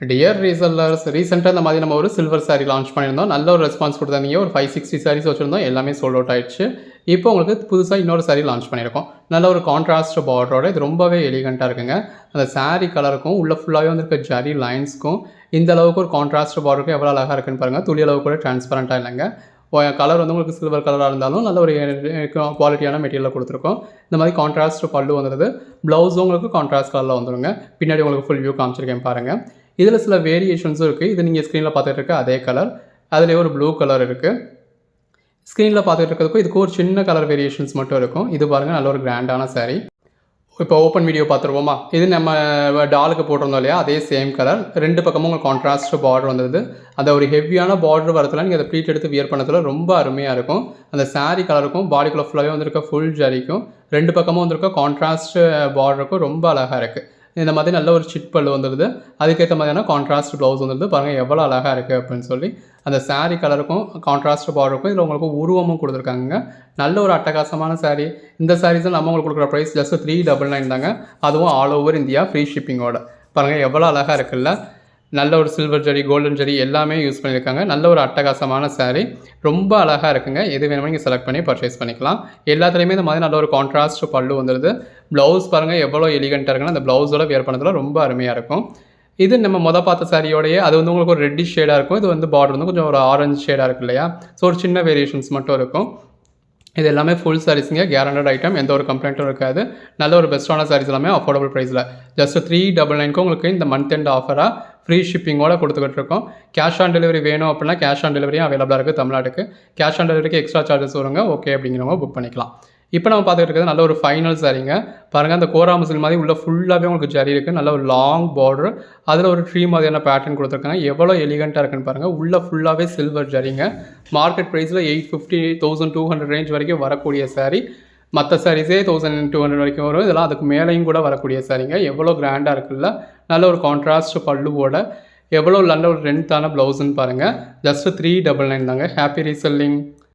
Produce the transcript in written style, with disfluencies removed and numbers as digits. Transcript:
Dear resellers ரீசெண்டாக இந்த மாதிரி நம்ம ஒரு சில்வர் சாரீ லான்ச் பண்ணியிருந்தோம். நல்ல ஒரு ரெஸ்பான்ஸ் கொடுத்தாங்க. ஒரு 560 சாரீஸ் வச்சுருந்தோம். எல்லாமே சோல்ட் அவுட் ஆயிடுச்சு. இப்போ உங்களுக்கு புதுசாக இன்னொரு சாரீ லான்ச் பண்ணியிருக்கோம். நல்ல ஒரு கான்ட்ராஸ்ட் பார்டரோட இது ரொம்பவே எலிகண்ட்டாக இருக்குங்க. அந்த சாரீ கலருக்கும் உள்ள ஃபுல்லாகவே வந்துருக்க ஜரி லைன்ஸ்க்கும் இந்த அளவுக்கு ஒரு கான்ட்ராஸ்ட் பார்டருக்கும் எவ்வளோ அழகாக இருக்குன்னு பாருங்கள். துளி அளவு கூட டிரான்ஸ்பரண்ட்டாக இல்லைங்க. கலர் வந்து உங்களுக்கு சில்வர் கலராக இருந்தாலும் நல்ல ஒரு குவாலிட்டியான மெட்டீரியலில் கொடுத்துருக்கோம். இந்த மாதிரி கான்ட்ராஸ்ட் பல்லு வந்துடுது. ப்ளவுஸும் உங்களுக்கு கான்ட்ராஸ்ட் கலரில் வந்துடுங்க. பின்னாடி உங்களுக்கு ஃபுல் வியூ காமிச்சிருக்கேன் பாருங்கள். இதில் சில வேரியேஷன்ஸும் இருக்குது. இது நீங்கள் ஸ்க்ரீனில் பார்த்துட்டு இருக்க அதே கலர். அதிலே ஒரு ப்ளூ கலர் இருக்குது. ஸ்க்ரீனில் பார்த்துட்டு இருக்கிறதுக்கும் இதுக்கு ஒரு சின்ன கலர் வேரியேஷன்ஸ் மட்டும் இருக்கும். இது பாருங்கள் நல்ல ஒரு கிராண்டான சாரீ. இப்போ ஓப்பன் வீடியோ பார்த்துருவோமா? இது நம்ம டாலுக்கு போட்டிருந்தோம் இல்லையா, அதே சேம் கலர். 2 பக்கமும் உங்களுக்கு கான்ட்ராஸ்ட் பார்டர் வந்தது. அந்த ஒரு ஹெவியான பார்டர் வரத்துல நீங்கள் அதை ப்ளீட் எடுத்து வியர் பண்ணதில் ரொம்ப அருமையாக இருக்கும். அந்த சாரீ கலருக்கும் பாடிக்குள்ளே ஃபுல்லாகவே வந்திருக்க ஃபுல் ஜரிக்கும் 2 பக்கமும் வந்திருக்க கான்ட்ராஸ்ட் பார்டருக்கும் ரொம்ப அழகாக இருக்குது. இந்த மாதிரி நல்ல ஒரு சிட் பல்லு வந்துடுது. அதுக்கேற்ற மாதிரியான கான்ட்ராஸ்ட் ப்ளவுஸ் வந்துடுது. பாருங்கள் எவ்வளோ அழகாக இருக்குது அப்படின்னு சொல்லி. அந்த சாரீ கலருக்கும் கான்ட்ராஸ்ட் பார்டருக்கும் இதில் உங்களுக்கு உருவமும் கொடுத்துருக்காங்க. நல்ல ஒரு அட்டகாசமான சாரீ. இந்த சாரீஸில் நம்ம உங்களுக்கு கொடுக்குற ப்ரைஸ் ஜஸ்ட் 399 தாங்க. அதுவும் ஆல் ஓவர் இந்தியா ஃப்ரீ ஷிப்பிங்கோட. பாருங்கள் எவ்வளோ அழகாக இருக்குல்ல. நல்ல ஒரு சில்வர் ஜரி, கோல்டன் ஜரி எல்லாமே யூஸ் பண்ணியிருக்காங்க. நல்ல ஒரு அட்டகாசமான சாரீ. ரொம்ப அழகாக இருக்குங்க. எது வேணுமோ நீங்கள் செலக்ட் பண்ணி பர்ச்சேஸ் பண்ணிக்கலாம். எல்லாத்துலேயுமே இந்த மாதிரி நல்ல ஒரு கான்ட்ராஸ்ட் பல்லு வந்துடுது. ப்ளவுஸ் பாருங்கள் எவ்வளோ எலிகண்ட்டாக இருக்குன்னா அந்த ப்ளவுஸோட வியர் பண்ணதில் ரொம்ப அருமையாக இருக்கும். இது நம்ம பார்த்த சாரியோடையே அது வந்து உங்களுக்கு ஒரு ரெட்டிஷ் ஷேடாக இருக்கும். இது வந்து பார்டர் வந்து கொஞ்சம் ஒரு ஆரஞ்சு ஷேடாக இருக்கு இல்லையா. ஸோ ஒரு சின்ன வேரியேஷன்ஸ் மட்டும் இருக்கும். இது எல்லாமே ஃபுல் சாரீஸுங்க. Guaranteed item. எந்த ஒரு கம்ப்ளைண்ட்டும் இருக்காது. நல்ல ஒரு பெஸ்ட்டான சாரீஸ் எல்லாமே அஃபோர்டபுள் ப்ரைஸில் ஜஸ்ட் 399க்கு உங்களுக்கு இந்த மந்த் எண்ட் ஆஃபராக ஃப்ரீ ஷிப்பிங்கோட கொடுத்துக்கிட்டு இருக்கோம். கேஷ் ஆன் டெலிவரி வேணும் அப்படின்னா கேஷ் ஆன் டெலிவரியும் அவைலபிளாக இருக்குது தமிழ்நாட்டுக்கு. கேஷ் ஆன் டெலிவரிக்கு எக்ஸ்ட்ரா சார்ஜஸ் வருங்க. ஓகே அப்படிங்கிறவங்க புக் பண்ணிக்கலாம். இப்போ நம்ம பார்த்துட்டு இருக்கிறது நல்ல ஒரு ஃபைனல் சாரீங்க. பாருங்கள் அந்த கோரா மசில் மாதிரி உள்ள ஃபுல்லாகவே உங்களுக்கு ஜரி இருக்குது. நல்ல ஒரு லாங் பார்டர். அதில் ஒரு ட்ரீ மாதிரியான பேட்டர்ன் கொடுத்துருக்காங்க. எவ்வளோ எலிகண்ட்டாக இருக்குன்னு பாருங்கள். உள்ள ஃபுல்லாகவே சில்வர் ஜரிங்க. மார்க்கெட் ப்ரைஸில் 850, 1200 ரேஞ்ச் வரைக்கும் வரக்கூடிய சாரீ. மற்ற சாரீஸே 1200 வரைக்கும் வரும். இதெல்லாம் அதுக்கு மேலேயும் கூட வரக்கூடிய சாரீங்க. எவ்வளோ கிராண்டாக இருக்குல்ல. நல்ல ஒரு கான்ட்ராஸ்ட் பல்லுவோட எவ்வளோ நல்ல ஒரு லென்த்தான ப்ளவுஸ்ன்னு பாருங்கள். ஜஸ்ட் 399 தாங்க. Happy reselling.